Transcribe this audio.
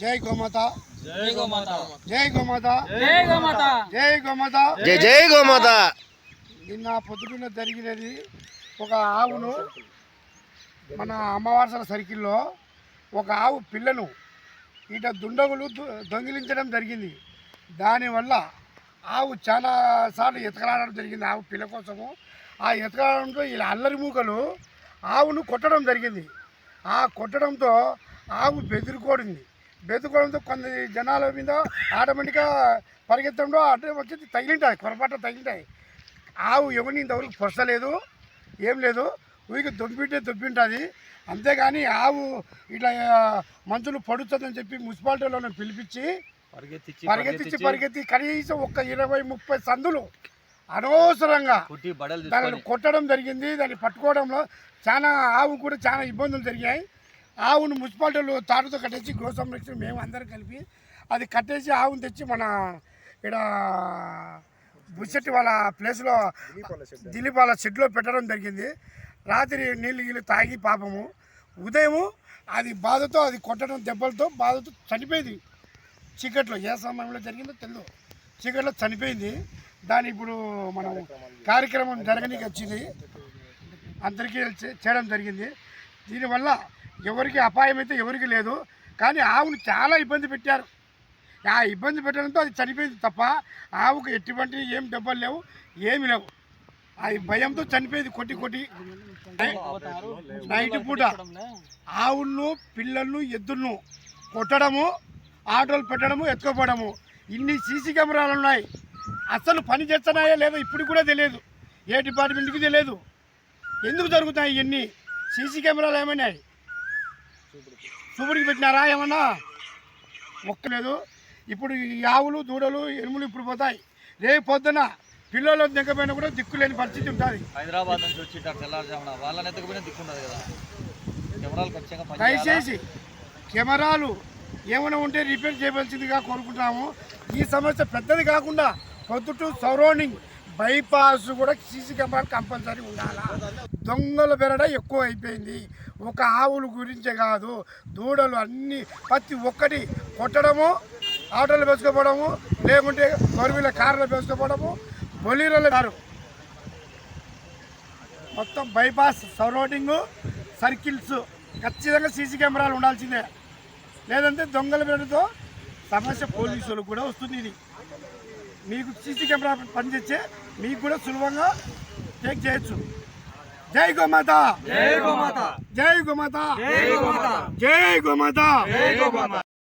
జై గోమాత జై గోమాత జై గోమాత జై గోమాత జై గోమాత జై జై గోమాత. నిన్న పొద్దున జరిగినది ఒక ఆవును మన అమ్మవారసల సర్కిల్లో ఒక ఆవు పిల్లను ఇట దుండగులు దొంగిలించడం జరిగింది. దానివల్ల ఆవు చాలా సార్లు ఎతకలాడడం జరిగింది ఆవు పిల్ల కోసము. ఆ ఎతకలాడడంతో ఇలా అల్లరి మూకలు ఆవును కొట్టడం జరిగింది. ఆ కొట్టడంతో ఆవు బెదురుకోవడంతో కొన్ని జనాల మీద ఆటోమేటిక్గా పరిగెత్తడంలో అడ్డు వచ్చి తగిలింటాయి, పొరపాటు తగిలింటాయి. ఆవు ఎవరిని ఇంతవరకు పొరసలేదు, ఏం లేదు, ఊరికి దొబ్బింటుంది. అంతేగాని ఆవు ఇట్లా మంచులు పడుతుందని చెప్పి మున్సిపాలిటీలో పిలిపించి పరిగెత్తి కనీసం ఒక 20-30 సందులు అనవసరంగా దాన్ని కొట్టడం జరిగింది. దాన్ని పట్టుకోవడంలో ఆవు కూడా చాలా ఇబ్బందులు జరిగాయి. ఆవును మున్సిపాలిటీలో తాడుతో కట్టేసి గృహ సంరక్షణ మేము అందరం కలిపి అది కట్టేసి ఆవును తెచ్చి మన ఇక్కడ బుషెట్టి వాళ్ళ ప్లేస్లో దిలీప్ వాళ్ళ షెడ్లో పెట్టడం జరిగింది. రాత్రి నీళ్ళు తాగి పాపము ఉదయము అది బాధతో అది కొట్టడం దెబ్బలతో బాధతో చనిపోయింది. చీకట్లో ఏ సమయంలో జరిగిందో తెలియదు, చీకట్లో చనిపోయింది. దాన్ని ఇప్పుడు మనం కార్యక్రమం జరగనీకి వచ్చింది, అందరికీ చేయడం జరిగింది. దీనివల్ల ఎవరికి అపాయం అయితే ఎవరికి లేదు, కానీ ఆవును చాలా ఇబ్బంది పెట్టారు. ఆ ఇబ్బంది పెట్టడంతో అది చనిపోయింది తప్ప ఆవుకు ఎటువంటి ఏం దెబ్బలు లేవు, ఏమి లేవు. అది భయంతో చనిపోయింది కొట్టి. నైట్ పూట ఆవులను పిల్లలను ఎద్దులను కొట్టడము, ఆటోలు పెట్టడము, ఎత్తుకోపోవడము, ఇన్ని సీసీ కెమెరాలు ఉన్నాయి. అసలు పని చేస్తున్నాయో లేదో ఇప్పుడు కూడా తెలియదు, ఏ డిపార్ట్మెంట్కి తెలియదు. ఎందుకు జరుగుతాయి ఇవన్నీ? సీసీ కెమెరాలు ఏమైనాయి చూపుడికి పెట్టినారా ఏమన్నా? ఒక్కలేదు. ఇప్పుడు ఈ ఆవులు దూడలు ఎనుములు ఇప్పుడు పోతాయి. రేపు పొద్దున పిల్లలు దిగ్గపోయినా కూడా దిక్కులేని పరిస్థితి ఉంటుంది. హైదరాబాద్ నుంచి వచ్చి తెల్లారుజామున వాళ్ళని ఎత్తుకుపోయినా దిక్కుండదు కదా. కెమెరాలు ఖచ్చితంగా దయచేసి కెమెరాలు ఏమైనా ఉంటే రిపేర్ చేయవలసిందిగా కోరుకుంటున్నాము. ఈ సమస్య పెద్దది కాకుండా పొద్దుటూ సరౌండింగ్ బైపాస్ కూడా సీసీ కెమెరాలు కంపల్సరీ ఉండాలా. దొంగలు బెరడ ఎక్కువ అయిపోయింది. ఒక ఆవుల గురించే కాదు, దూడలు అన్నీ ప్రతి ఒక్కటి కొట్టడము, ఆటోలు వేసుకుపోవడము, లేకుంటే గొర్రెల కార్లు వేసుకుపోవడము, బొలీరలు కారు మొత్తం బైపాస్ సరౌండింగ్ సర్కిల్స్ ఖచ్చితంగా సీసీ కెమెరాలు ఉండాల్సిందే. లేదంటే దొంగల బెరడతో సమస్య పోలీసులకు కూడా వస్తుంది. ఇది మీకు సీసీ కెమెరా పనిచేస్తే మీకు కూడా సులభంగా టేక్ చేయొచ్చు. జై గోమాత, జై గోమాత, జై గోమాత, జై గోమాత, జై గోమాత.